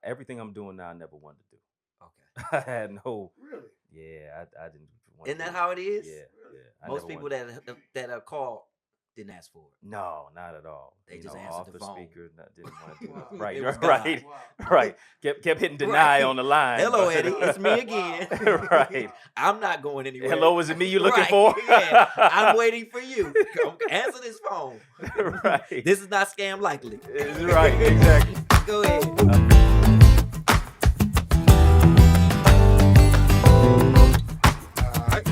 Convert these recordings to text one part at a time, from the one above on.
Everything I'm doing now, I never wanted to do. Okay. I had no. Really? Yeah, I didn't want Isn't to that do. how it is? Yeah, Really? yeah. I Most never people wanted. that are called didn't ask for it. No, not at all. They You just know, answered off the the phone. speaker, didn't want to do Wow. it. Right, It was right, God. Wow. right. Kept hitting deny Right. on the line. Hello, but- Eddie. It's me again. Right. I'm not going anywhere. Hello, is it me you looking Right, for? yeah. I'm waiting for you. Come answer this phone. Right. This is not scam likely. Right, exactly. Go ahead. All right.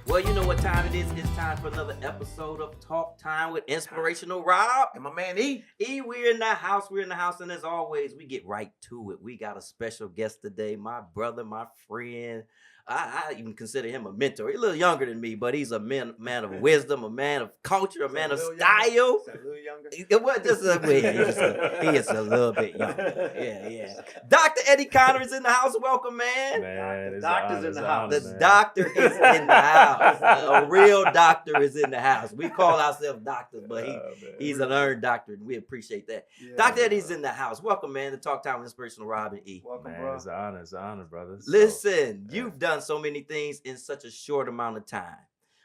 Well, you know what time it is. It's time for another episode of Talk Time with Inspirational Rob. And my man E. We're in the house. We're in the house. And as always, we get right to it. We got a special guest today, my brother, my friend. I even consider him a mentor. He's a little younger than me, but he's a man of wisdom, a man of culture, a man of style. Is that a little younger? What just he is a little bit younger. Yeah. Dr. Eddie Connor is in the house. Welcome, man. Man, The it's doctor's honor, in the it's house. honor, The man. doctor is in the house. A real doctor is in the house. We call ourselves doctors, but Man. he's an earned doctor, and we appreciate that. Yeah. Dr. Eddie's in the house. Welcome, man, to Talk Time with Inspirational Rob and E. Welcome, Man, bro. it's an honor, brother. So, Listen, yeah. you've done so many things in such a short amount of time.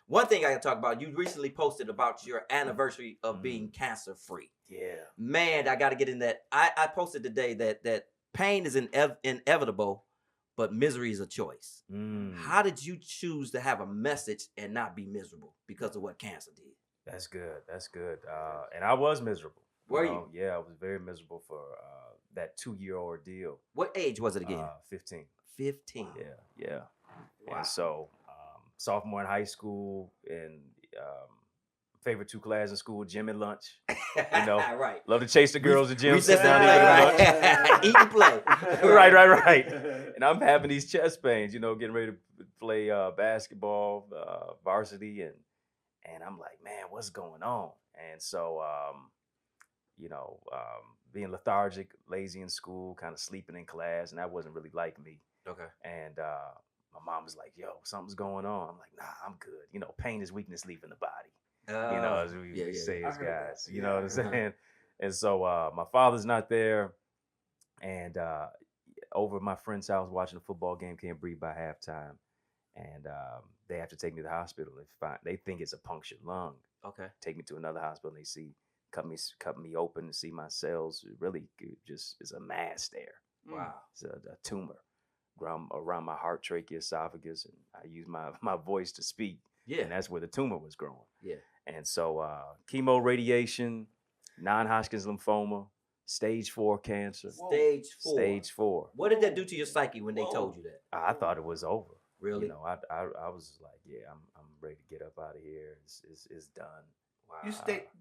One thing I can talk about, you recently posted about your anniversary of being cancer free. yeah. Man, I got to get in that. I posted today that pain is inevitable, but misery is a choice. Mm, How did you choose to have a message and not be miserable because of what cancer did? that's good. That's good. And I was miserable. Were know? you? Yeah, I was very miserable for that 2-year ordeal. What age was it again? 15. 15. Yeah. Wow. And so, sophomore in high school, and favorite 2 classes in school, gym and lunch. You know, right. love to chase the girls at gym. Recess Sit down and and eat play, lunch. right? Eat and play. right. And I'm having these chest pains, getting ready to play basketball, varsity, and I'm like, man, what's going on? And so, being lethargic, lazy in school, kind of sleeping in class, and that wasn't really like me. Okay. And my mom was like, yo, something's going on. I'm like, nah, I'm good. Pain is weakness leaving the body. As we say I as heard guys. that. You know what I'm Uh-huh. saying? And so my father's not there. And over at my friend's house watching a football game, can't breathe by halftime. And they have to take me to the hospital. They think it's a punctured lung. Okay. Take me to another hospital, and they cut me open and see my cells. It really just is a mass there. Wow. It's a tumor around my heart, trachea, esophagus, and I use my voice to speak. Yeah. And that's where the tumor was growing. Yeah. And so chemo, radiation, non-Hodgkin's lymphoma, stage 4 cancer. Whoa. Stage 4. Stage 4. What did that do to your psyche when they Whoa. told you that? I thought it was over. Really? I was like, yeah, I'm ready to get up out of here. It's done. Wow. You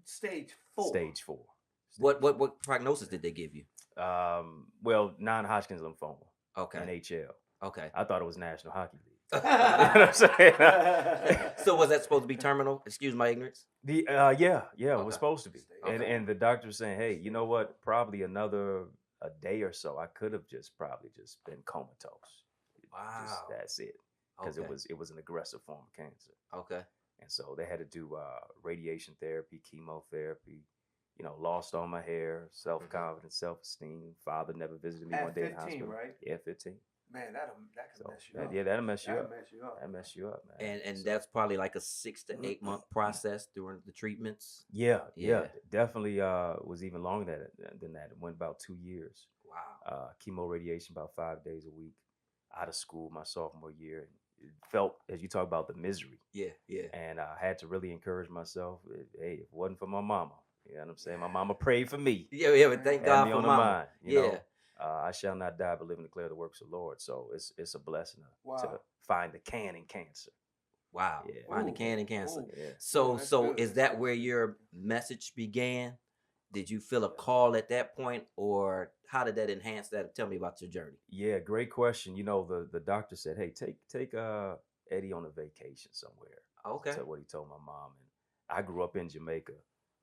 stage 4. Stage 4. What prognosis did they give you? Well, non-Hodgkin's lymphoma, Okay. NHL. Okay. I thought it was National Hockey League. You know what I'm saying? So was that supposed to be terminal? Excuse my ignorance. Yeah, it Okay. was supposed to be. Okay. And the doctor was saying, hey, you know what? Probably a day or so, I could have probably been comatose. Wow. That's it. Because Okay. it was an aggressive form of cancer. Okay. And so they had to do radiation therapy, chemotherapy, lost all my hair, self-confidence, self-esteem. Father never visited me At one day in the 15, hospital. right? Yeah, 15. Man, that can So mess you up. that'll mess you That'll up. mess you up. That mess you up, man. And So- that's probably like a 6 to 8 month process during the treatments. Yeah, Yeah. definitely was even longer than that. It went about 2 years. Wow. Chemo radiation about 5 days a week. Out of school my sophomore year. It felt, as you talk about, the misery. Yeah. And I had to really encourage myself. Hey, if it wasn't for my mama, you know what I'm saying? My mama prayed for me. Yeah, but thank Had God me for on the mama. mind. Yeah. I shall not die, but live and declare the works of the Lord. So it's a blessing to Wow. find the can in cancer. Wow. Yeah. Find the Ooh. can and cancer. Ooh. Yeah. So That's so good. is that where your message began? Did you feel a call at that point, or how did that enhance that? Tell me about your journey. Yeah, great question. The doctor said, hey, take Eddie on a vacation somewhere. Okay. That's what he told my mom. And I grew up in Jamaica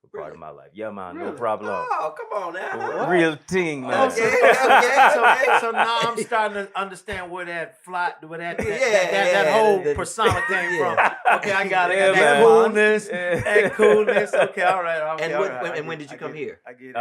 a part of Really? my life. Yeah, man, no Really? problem. Oh, come on now. Real thing, man. Okay, okay. So now I'm starting to understand where that Yeah, whole the- persona came yeah. from. Okay, I got it. Yeah, that man. coolness, Yeah. that coolness. Okay, all right. Okay, And all when- right, when- I and get when it, did you I come get it, here? I get it.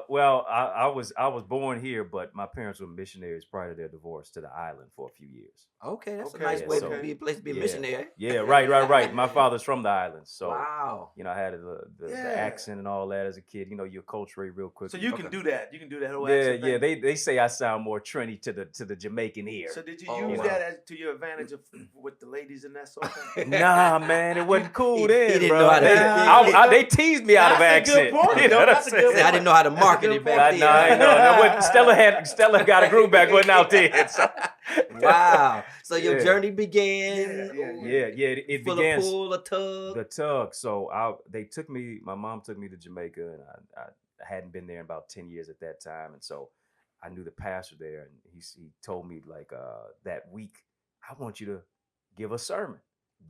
Well, I was born here, but my parents were missionaries prior to their divorce to the island for a few years. Okay, that's Okay, a nice yeah, way so- to be a place to be a Yeah. missionary. Yeah, right. My father's from the island, so Wow. you know, I had the Yeah. accent and all that as a kid. You know, you acculturate real quick. So you can do that. You can do that whole Yeah, accent yeah. thing. They say I sound more Trini to the Jamaican ear. So did you Oh, use wow. that as to your advantage with the ladies and that sort of thing? Nah, man, it wasn't cool He then, didn't bro. know how to- They teased me out of That's a good accent. point, You know though. what I'm That's a good saying? See, I didn't know how to market it back then. Nah, I ain't know. That wasn't- Stella got a groove back, wasn't out then. So. Wow. So your Yeah. journey began. Yeah. It full began of pull, a tug. the tug. So they took me. My mom took me to Jamaica, and I hadn't been there in about 10 years at that time, and so I knew the pastor there, and he told me like that week, I want you to give a sermon.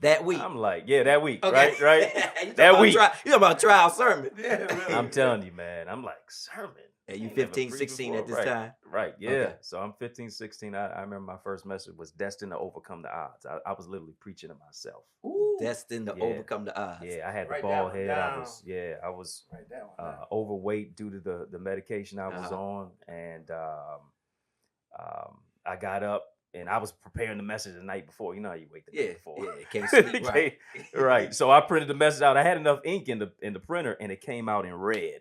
That week. I'm like, yeah, that week, Okay. right. You That talking week. about you talking about trial sermon. Yeah, really. I'm telling you, man. I'm like, sermon. And you I ain't never 15, preached 16 at before. this time. Right, yeah. Okay. So I'm 15, 16. I remember my first message was destined to overcome the odds. I was literally preaching to myself. Ooh. Destined to Yeah. overcome the odds. Yeah, I had the Write bald that one head. down. I was Write that one down. overweight due to the medication I was Uh-huh. on, and I got up and I was preparing the message the night before. You know how you wait the Yeah, night before. yeah, can't sleep, right. Right. So I printed the message out. I had enough ink in the printer, and it came out in red.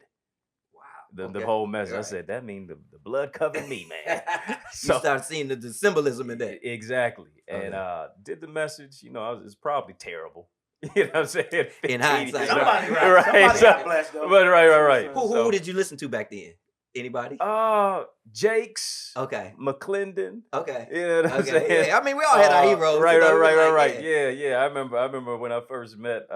Wow. The Okay. whole message. I Right. said that means the blood covered me, man. You So- start seeing the symbolism in that. Exactly. And Okay. did the message. You know, it's probably terrible. You know what I'm saying? 15 hindsight. years Somebody old. got- somebody So- got blessed, though. But right. Who So- did you listen to back then? Anybody? Jakes, Okay. McClendon. Okay. You know what I'm Okay. saying? Yeah. I mean, we all had our heroes. Right, you know, we like, right. yeah. Yeah. I remember when I first met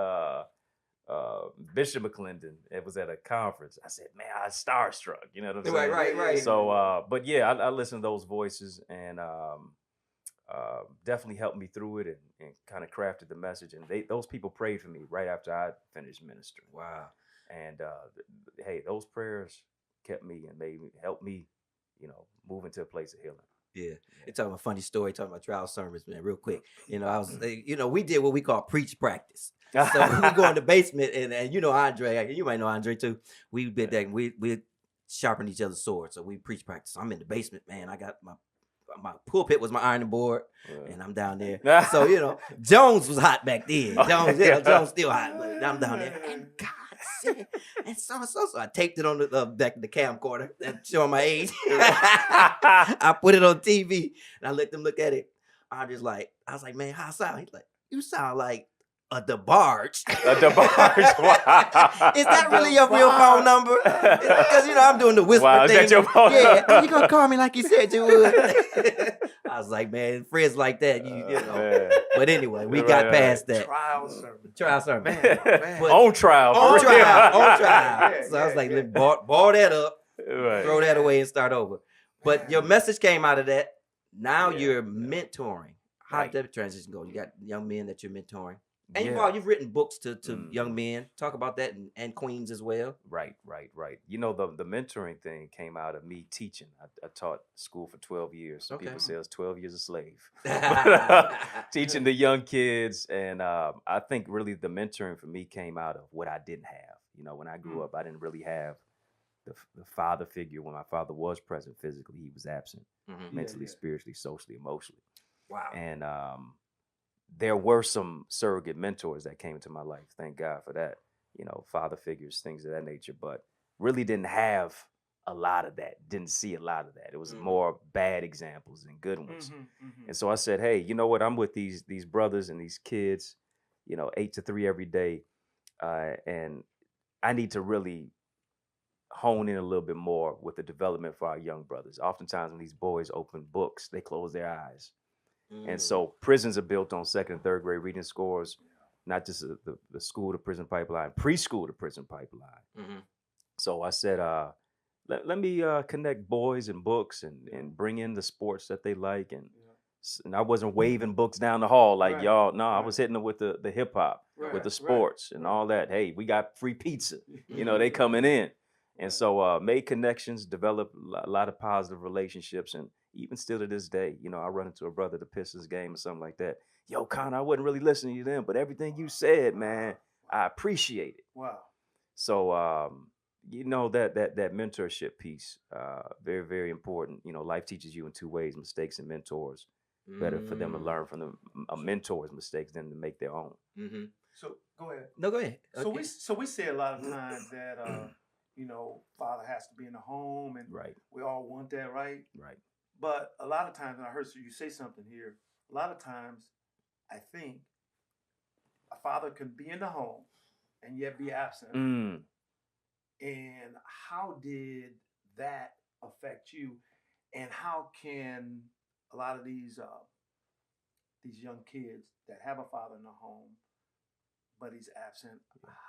Bishop McClendon. It was at a conference. I said, man, I was starstruck. You know what I'm saying? Right. So, but yeah, I listened to those voices, and definitely helped me through it, and kind of crafted the message. And those people prayed for me right after I finished ministering. Wow. And hey, those prayers kept me and helped me, you know, move into a place of healing. Yeah. You're talking about a funny story, talking about trial sermons, man, real quick. You know, we did what we call preach practice. So we go in the basement, and you know Andre, you might know Andre too. We did that, and we sharpened each other's swords. So we preach practice. I'm in the basement, man. I got my pulpit was my ironing board, and I'm down there. So you know, Jones was hot back then. Jones still hot, but I'm down there. And God said, and so. I taped it on the back of the camcorder, showing my age. I put it on TV, and I let them look at it. I was like, man, how I sound? He's like, you sound like a DeBarge. A DeBarge. Wow. Is that really your real phone number? Because you know I'm doing the whisper Wow, thing. is that your phone Yeah, number? are you gonna call me like you said you would? I was like, man, friends like that, you know. Man. But anyway, we Right, got right. past that. Trial sermon. Trial sermon. Man. But- On trial. On for real. trial. Yeah, So I was like, yeah. let ball that up, Right. throw that away, and start over. But your message came out of that. Now Yeah, you're yeah. mentoring. How Right. did that transition go? You got young men that you're mentoring. And Yeah. you've written books to Mhm. young men. Talk about that and queens as well. Right. You know, the mentoring thing came out of me teaching. I taught school for 12 years. Some Okay. people say I was 12 years a slave. Teaching the young kids. And I think really the mentoring for me came out of what I didn't have. You know, when I grew up, I didn't really have the father figure. When my father was present physically, he was absent Mhm. mentally, yeah. spiritually, socially, emotionally. Wow. And there were some surrogate mentors that came into my life. Thank God for that. You know, father figures, things of that nature, but really didn't have a lot of that. Didn't see a lot of that. It was Mhm. more bad examples than good ones. Mhm. And so I said, hey, you know what? I'm with these brothers and these kids, you know, 8 to 3 every day. And I need to really hone in a little bit more with the development for our young brothers. Oftentimes when these boys open books, they close their eyes. And Mm. so prisons are built on 2nd and 3rd grade reading scores, not just the school to prison pipeline, preschool to prison pipeline. Mhm. So I said, let me connect boys and books and bring in the sports that they like and And I wasn't waving books down the hall like Right, y'all. No, I right. was hitting them with the hip hop, Right, with the right, sports and right. all that. Hey, we got free pizza. You know, Mhm. they coming in. And Right. so made connections, developed a lot of positive relationships. And even still to this day, you know, I run into a brother at the Pistons game or something like that. Yo, Connor, I wasn't really listening to you then, but everything you said, man, I appreciate it. Wow. So you know that mentorship piece, very, very important. You know, life teaches you in two ways: mistakes and mentors. Better for them to learn from a mentor's mistakes than to make their own. Mm-hmm. So go ahead. No, go ahead. So Okay. we say a lot of times that you know, father has to be in the home, and Right, we all want that, right? right. But a lot of times, and I heard you say something here. A lot of times, I think a father can be in the home and yet be absent. Mm, And how did that affect you? And how can a lot of these young kids that have a father in the home, but he's absent,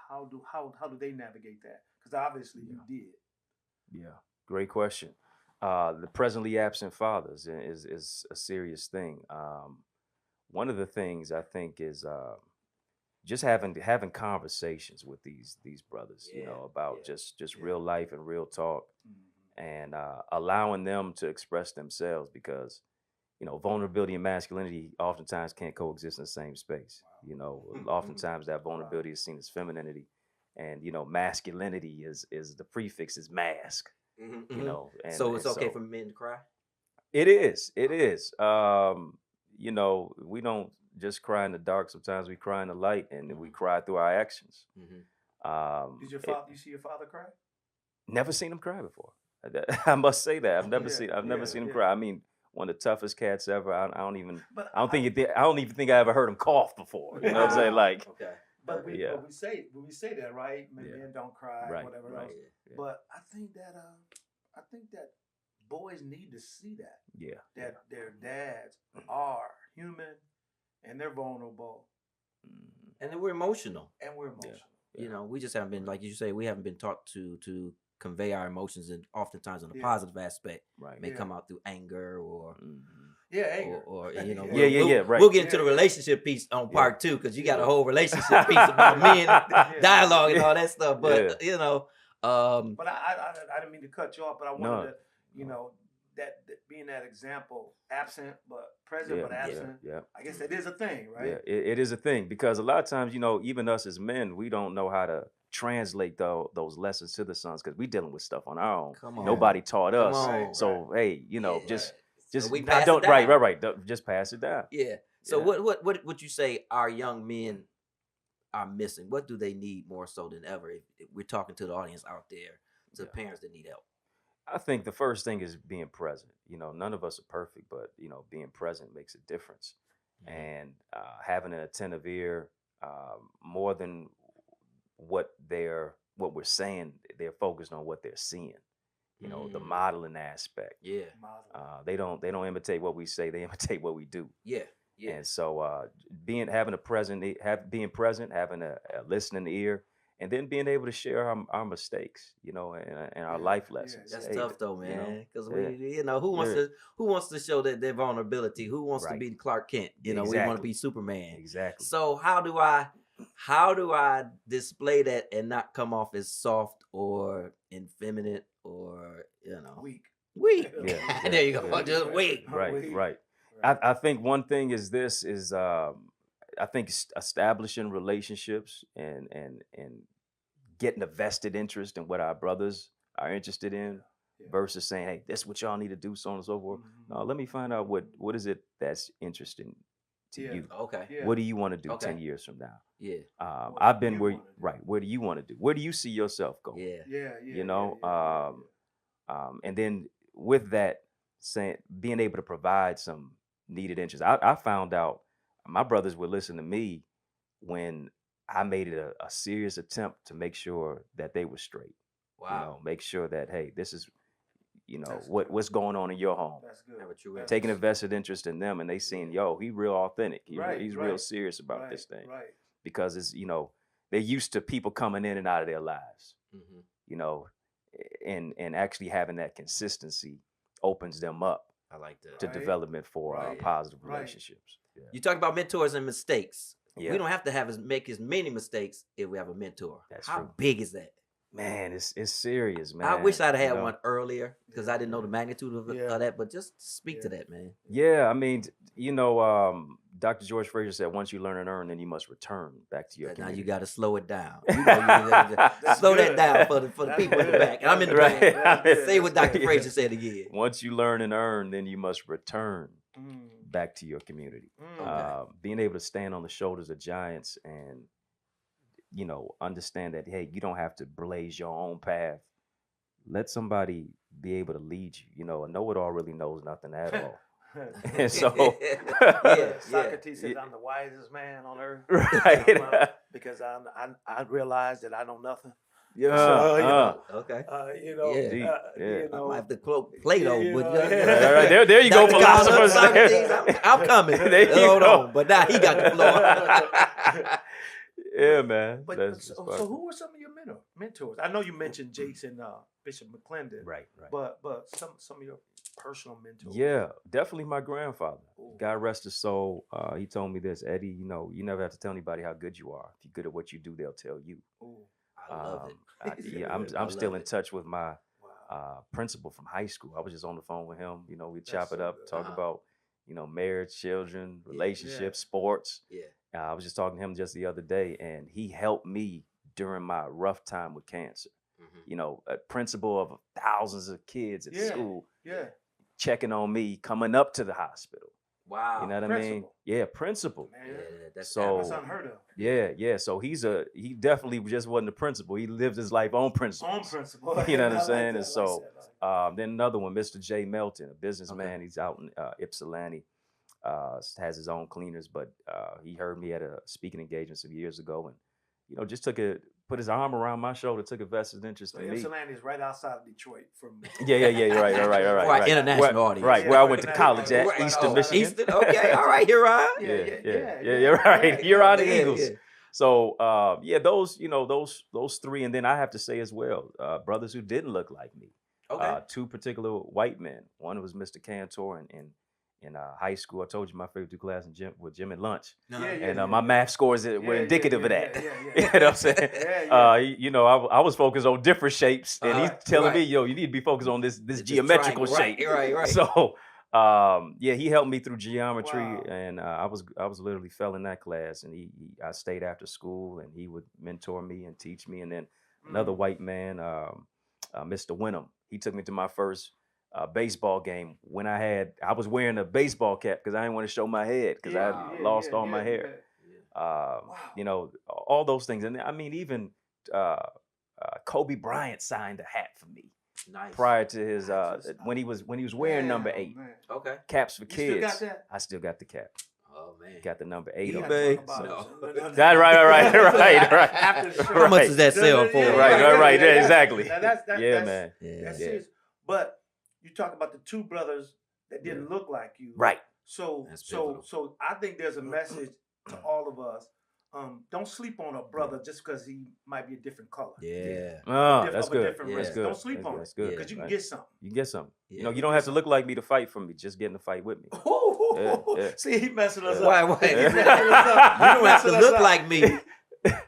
how do they navigate that? Because obviously you did. yeah, great question. The presently absent fathers is a serious thing. One of the things I think is just having conversations with these brothers, you Yeah, know, about yeah, just yeah. real life and real talk, Mhm. and allowing them to express themselves, because you know vulnerability and masculinity oftentimes can't coexist in the same space. Wow. You know, Mhm. oftentimes that Wow. vulnerability is seen as femininity, and you know masculinity is the prefix is mask. Mm-hmm. You Mm-hmm. know, So and it's okay so for men to cry. it is. You know, we don't just cry in the dark. Sometimes we cry in the light, and we cry through our actions. Mm-hmm. Did your It, father? You see your father cry? never seen him cry before. I must say that Yeah, I've never yeah, seen him yeah. cry. I mean, one of the toughest cats ever. I don't even But I don't even think I ever heard him cough before. You know what I'm saying? Wow. Like, Okay. but we yeah, we say that, right? yeah, Men don't cry, right, whatever right, else. yeah, But I think that boys need to see that yeah, that their dads are human and they're vulnerable mhm, And then we're emotional. and we're yeah, emotional. yeah, You know, we just haven't been, like you say, we haven't been taught to convey our emotions, and oftentimes in a Yeah. positive aspect right, may Yeah. come out through anger or mhm. Yeah, anger. or you know, Yeah, yeah, yeah, right. we'll get into Yeah, the yeah. relationship piece on Yeah. part two, because you got a Yeah. whole relationship piece about men Yeah. dialogue and Yeah. all that stuff. But Yeah. you know, But I didn't mean to cut you off, but I wanted No, to, you no. know, that being that example, absent but present Yeah, but yeah, absent. yeah. I guess that is a thing, Yeah, right? it is a thing, because a lot of times, you know, even us as men, we don't know how to translate those lessons to the sons, because we dealing with stuff on our own. come on, Nobody taught come us. on, So hey, you know, yeah. just So we I pass it don't right, down. just pass it down. Yeah. So Yeah. what would you say our young men are missing? What do they need more so than ever? If we're talking to the audience out there, to Yeah. parents that need help. I think the first thing is being present. You know, none of us are perfect, but you know, being present makes a difference. Mhm. And having an attentive ear, more than what we're saying, they're focused on what they're seeing. You know, the Mm. modeling aspect. Yeah. Model. They don't imitate what we say, they imitate what we do. Yeah. Yeah. And so being present, having a listening ear, and then being able to share our mistakes, you know, and our Yeah, life yeah, lessons. That's Hey, tough though, you know, man. Because yeah, you know, yeah, who wants to show that their vulnerability? Who wants to right, be Clark Kent? You know, we want to be Superman. exactly. So how do I display that and not come off as soft or effeminate or Weak. weak? Yeah, There you go. yeah. Just weak. Right, Weak. right. Right. I think one thing is this is I think establishing relationships and getting a vested interest in what our brothers are interested in, Yeah. versus saying, hey, this is what y'all need to do, so on and so forth. Mhm. No, let me find out what is it that's interesting to Yeah. you. Okay. Yeah. What do you want to do Okay. 10 years from now? Yeah. What I've do been you where, wanna do? right, where do you want to do? Where do you see yourself going? Yeah. Yeah, yeah. You know, yeah. and then with that, saying being able to provide some needed interest. I found out my brothers would listen to me when I made it a serious attempt to make sure that they were straight. You Wow. know, make sure that hey, this is That's what's going on in your home. That's good. Have a true That's Taking a good. vested interest in them, and they seeing, yo, he real authentic. Right, He's real right, serious about right, this thing, right. because it's they're used to people coming in and out of their lives. Mm-hmm. You know, and actually having that consistency opens them up I like that. to Right. development for Right. positive Right. relationships. Yeah. You talk about mentors and mistakes. Yeah. We don't have to make as many mistakes if we have a mentor. That's How true. big is that? Man, it's serious, man. I wish I'd you had know? one earlier because I didn't know the magnitude of, Yeah. of that. But just speak to Yeah. that, man. Yeah, I mean, Dr. George Fraser said, once you learn and earn, then you must return back to your Now community. you got to slow it down. You know, That's slow that good. down for the That's people in the good. back. And I'm in the Right. back. That's good. Say what That's Dr. good. Fraser said again. Once you learn and earn, then you must return Mm. back to your community. Mm. Being able to stand on the shoulders of giants and, understand that, hey, you don't have to blaze your own path. Let somebody be able to lead you. A know-it-all really knows nothing at all. And so, Yeah. Socrates says, "I'm the wisest man on earth." right. Because I realize that I know nothing. Yeah. So, Okay. Yeah. Deep, yeah. I might have to quote Plato, Yeah, but Right. There you go, Dr. philosophers. Socrates, I'm coming. There you Hold go. on, but now he got the floor. Yeah, man. But so who were some of your mentors? I know you mentioned Jason Bishop McClendon, Right. but some of your personal mentors. Yeah, definitely my grandfather. Ooh. God rest his soul. He told me this, Eddie. You never have to tell anybody how good you are. If you're good at what you do, they'll tell you. Ooh. I love it. I'm still in touch with my Wow. principal from high school. I was just on the phone with him. We That's chop it so up, good. talk about marriage, children, Yeah. relationships, sports. Yeah. I was just talking to him just the other day, and he helped me during my rough time with cancer. A principal of thousands of kids at school Yeah. checking on me, coming up to the hospital. Wow. You know what I mean? Principal. Yeah, principal. Man, Yeah, that's So- that's unheard of. Yeah. So he definitely just wasn't a principal. He lived his life on principle. On principle. You know what I I'm like saying? that, And I so, like that. then another one, Mr. J. Melton, a businessman. He's out in Ypsilanti, has his own cleaners, but he heard me at a speaking engagement some years ago, and just put his arm around my shoulder, took a vested interest So in me. Ypsilanti is right outside of Detroit from. Yeah, right. Right, international audience. Right, Yeah, where I right, went to international college at audience. Eastern Oh, Michigan. Eastern, okay, all right, here I am. Yeah, right. You're on the yeah, Eagles. yeah. So those three, and then I have to say as well, brothers who didn't look like me. Okay. Two particular white men. One was Mr. Cantor in high school. I told you my favorite two classes with Jim and lunch. Uh-huh. And my math scores were indicative of that. Yeah. You know what I'm saying? I was focused on different shapes, and he's telling me, you need to be focused on this geometrical shape. Right. So, he helped me through geometry, Wow. and I was literally fell in that class, and I stayed after school, and he would mentor me and teach me, and then another white man, Mr. Wenham, he took me to my first baseball game when I was wearing a baseball cap because I didn't want to show my head because I lost all my hair. All those things, and I mean even Kobe Bryant signed a hat for me. Nice. Prior to his when he was wearing number 8, Man. Okay. caps for You kids. still got that? I still got the cap. Oh man. Got the number 8 You on. gotta it. talk about No. it. That right. After the show. How much Right. does that sell for? Right, Yeah, exactly. That's Man. Yeah. That's Yeah. serious. But you talk about the two brothers that didn't look like you. Right. So That's pivotal. so I think there's a message to all of us. Don't sleep on a brother just because he might be a different color. Yeah. Oh, Of that's a good. different Yeah. race. That's good. Don't sleep on That's it. good. Because you can Right. get something. You can get something. Yeah. You don't have to look like me to fight for me. Just get in the fight with me. Yeah. See, he messing us Why? up. Why? He You messing us up. He don't have to messing us look up. like me.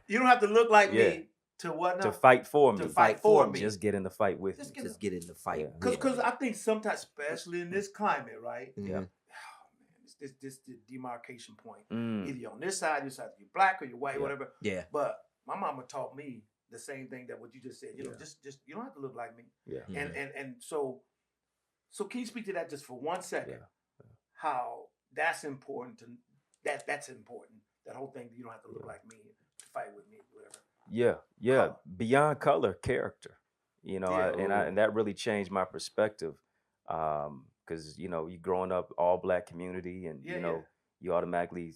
You don't have to look like Yeah. me to what now? To fight for me. To fight for me. Just get in the fight with me. Just get in the fight. Yeah. Because I think sometimes, especially in this climate, right? Yeah. This the demarcation point. Mm. Either you're on this side, you're black or you're white, Yeah. whatever. Yeah. But my mama taught me the same thing that what you just said. You know, Yeah. just you don't have to look like me. Yeah. And so can you speak to that just for 1 second? Yeah. How that's important to that's important. That whole thing, you don't have to look like me to fight with me, whatever. Yeah. Color. Beyond color, character. Yeah. And that really changed my perspective. Because you growing up all black community, and you automatically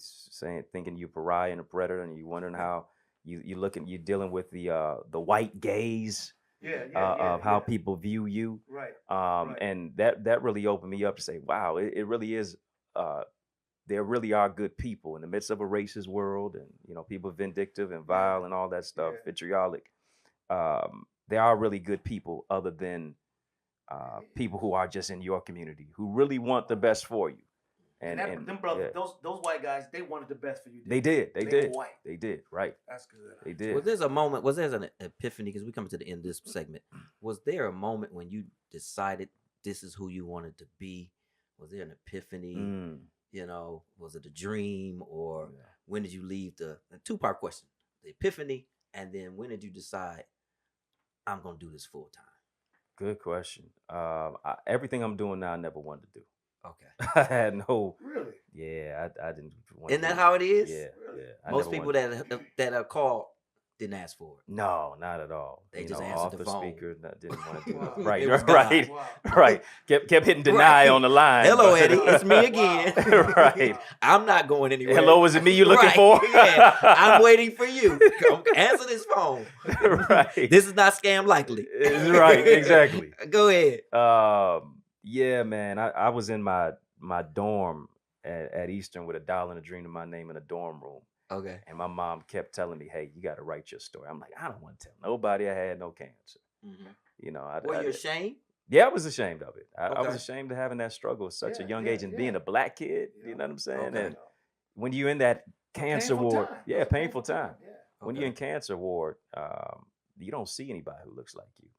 thinking you're pariah and a predator, and you wondering how you're dealing with the white gaze of how people view you. Right. And that really opened me up to say, wow, it really is. There really are good people in the midst of a racist world, and people vindictive and vile and all that stuff, Yeah. vitriolic. There are really good people other than people who are just in your community who really want the best for you. And them brothers, those white guys, they wanted the best for you. They did. They did. White. They did. Right. That's good. They did. Was there an epiphany? Because we coming to the end of this segment. Was there a moment when you decided this is who you wanted to be? Was there an epiphany? You know, was it a dream, or when did you leave a 2-part question? The epiphany, and then when did you decide I'm gonna do this full time? Good question. Everything I'm doing now, I never wanted to do. Okay. I had no. Really? Yeah, I didn't. Isn't that how it is? Yeah, Really? yeah. Most people that are called didn't ask for it. No, not at all. They just answered the phone. Speaker didn't want to do Wow. it. Right, It was right, Wow. right. Kept hitting deny Right. on the line. Hello, but- Eddie. It's me again. Right. I'm not going anywhere. Hello, is it me you're looking Right. for? Yeah, I'm waiting for you. Come answer this phone. Right. This is not scam likely. Right, exactly. Go ahead. Yeah, man. I was in my dorm at Eastern with $1 and a dream to my name in a dorm room. Okay. And my mom kept telling me, hey, you got to write your story. I'm like, I don't want to tell nobody I had no cancer. You know, Were you ashamed? Yeah, I was ashamed of it. I was Okay. ashamed of having that struggle at such a young Yeah, age and being a black kid. You know what I'm saying? Okay. And when you're in that cancer Painful ward, time. yeah, It's a painful time. Yeah. When you're in cancer ward, you don't see anybody who looks like you.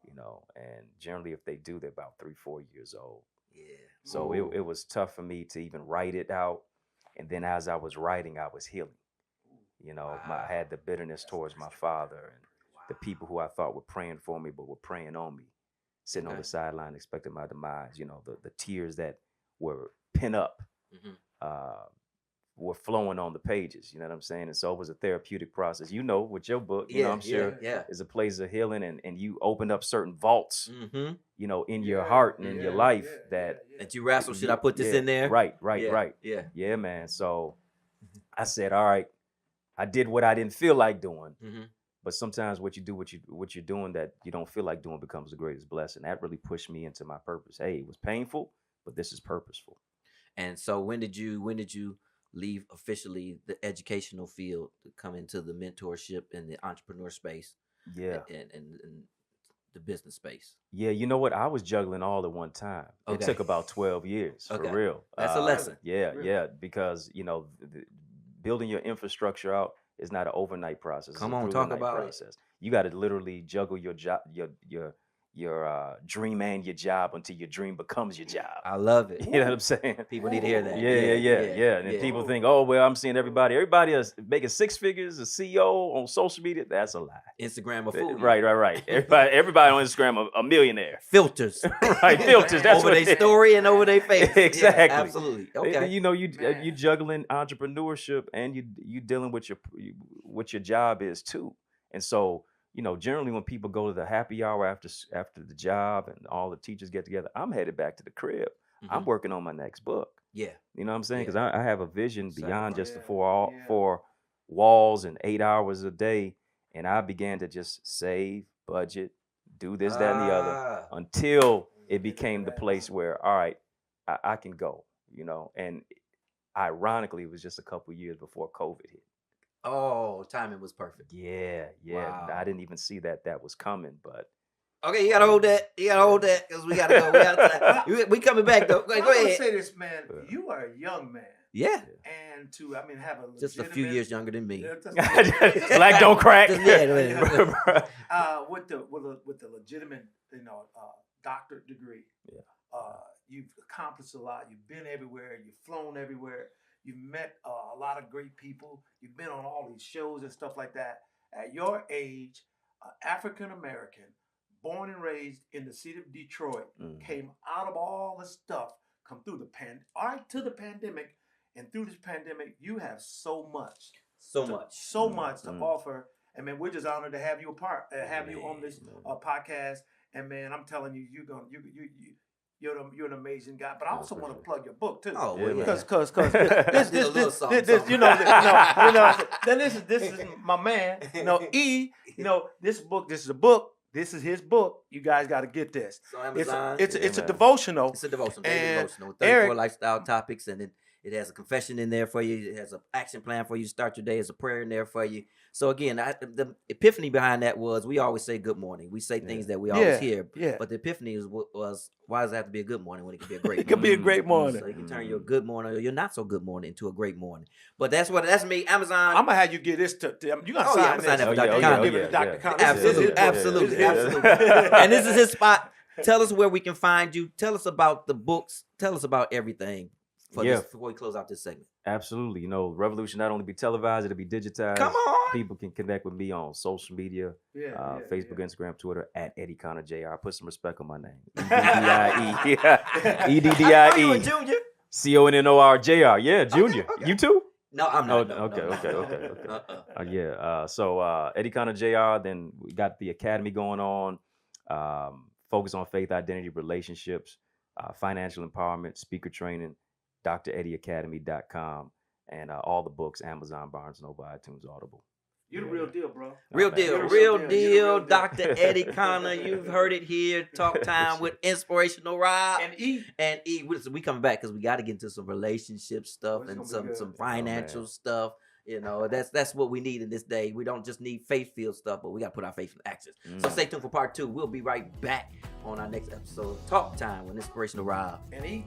You know, and generally, if they do, they're about 3-4 years old. Yeah. So it was tough for me to even write it out. And then as I was writing, I was healing. You know, I had the bitterness towards my father and the people who I thought were praying for me, but were praying on me, sitting on the sideline expecting my demise. You know, the tears that were pent up were flowing on the pages. You know what I'm saying? And so it was a therapeutic process. You know, with your book, you know, I'm sure is a place of healing, and you opened up certain vaults, you know, in your heart and in your life that you wrestle. Should I put this in there? Right. Yeah. Yeah, man. So I said, all right, I did what I didn't feel like doing. But sometimes what you're doing that you don't feel like doing becomes the greatest blessing. That really pushed me into my purpose. Hey, it was painful, but this is purposeful. And so when did you leave officially the educational field to come into the mentorship and the entrepreneur space? Yeah. And the business space? Yeah, you know what? I was juggling all at one time. It Okay. took about 12 years for real. That's a lesson. Yeah, Really? yeah, because you know, building your infrastructure out is not an overnight process. Come it's a on, through talk the night about it. process. You got to literally juggle your job, your dream and your job until your dream becomes your job. I love it. You know what I'm saying? People need to hear that. Yeah. And then people think, oh, well, I'm seeing everybody is making 6 figures, a CEO on social media. That's a lie. Instagram a fool. Right. Everybody on Instagram a millionaire. Filters. Right, filters. That's over what their it is. story and over their face. Exactly. Yeah, absolutely. Okay. You know, you Man. juggling entrepreneurship and you dealing with what your job is too. And so, you know, generally when people go to the happy hour after the job and all the teachers get together, I'm headed back to the crib. I'm working on my next book. Yeah. You know what I'm saying? Because Yeah. I have a vision beyond just the four Yeah. walls and 8 hours a day. And I began to just save, budget, do this, that, and the other until it became the place where, all right, I can go, you know. And ironically, it was just a couple years before COVID hit. Oh, timing was perfect. Yeah. Wow. I didn't even see that was coming, but Okay, you gotta hold that. Because we gotta go. We coming back though. Go I'm gonna ahead. say this, man. You are a young man, Yeah. and have a Just a few years younger than me. black don't crack. Just- yeah. With the legitimate, doctorate degree. Yeah. You've accomplished a lot. You've been everywhere. You've flown everywhere. You've met a lot of great people. You've been on all these shows and stuff like that. At your age, African American, born and raised in the city of Detroit, came out of all the stuff, come through the pandemic, and through this pandemic, you have so much to offer. And man, we're just honored to have you have you on this podcast. And man, I'm telling you, you're an amazing guy. But I also want to plug your book too. Oh, well, because Did a little this something, this something. then this is my man. This is a book. This is his book. You guys got to get this. So Amazon. It's a man. devotional. It's a devotional, daily And devotional. 34 Eric- lifestyle topics, and then It has a confession in there for you. It has an action plan for you to start your day. There's a prayer in there for you. So again, the epiphany behind that was we always say good morning. We say things that we always hear. Yeah. But the epiphany was why does it have to be a good morning when it can be a great It could be a great morning. So you can turn your good morning or your not so good morning into a great morning. But that's me, Amazon. I'm gonna have you get this to them. You gonna Oh, sign yeah, I'm this. signing that for Oh, Dr. yeah, Connor. Give it to Dr. Connor. Absolutely. And this is his spot. Tell us where we can find you. Tell us about the books. Tell us about everything before we close out this segment. Absolutely. Revolution not only be televised, it'll be digitized. Come on. People can connect with me on social media, Facebook, yeah. Instagram, Twitter, at EddieConnorJr. Put some respect on my name. EDDIE. EDDIE. Junior. CONNORJR. Yeah, Junior. Okay. You too? No, I'm not. Okay. So Eddie Connor Jr. Then we got the academy going on. Focus on faith, identity, relationships, financial empowerment, speaker training, dreddieacademy.com, and all the books, Amazon, Barnes & Noble, iTunes, Audible. You're the real deal, bro. Real deal. Dr. Eddie Connor. You've heard it here. Talk time with Inspirational Rob. And E. We coming back because we got to get into some relationship stuff It's and gonna be some good. financial stuff. That's what we need in this day. We don't just need faith-filled stuff, but we got to put our faith in action. So stay tuned for part 2. We'll be right back on our next episode of Talk Time with Inspirational Rob. And E.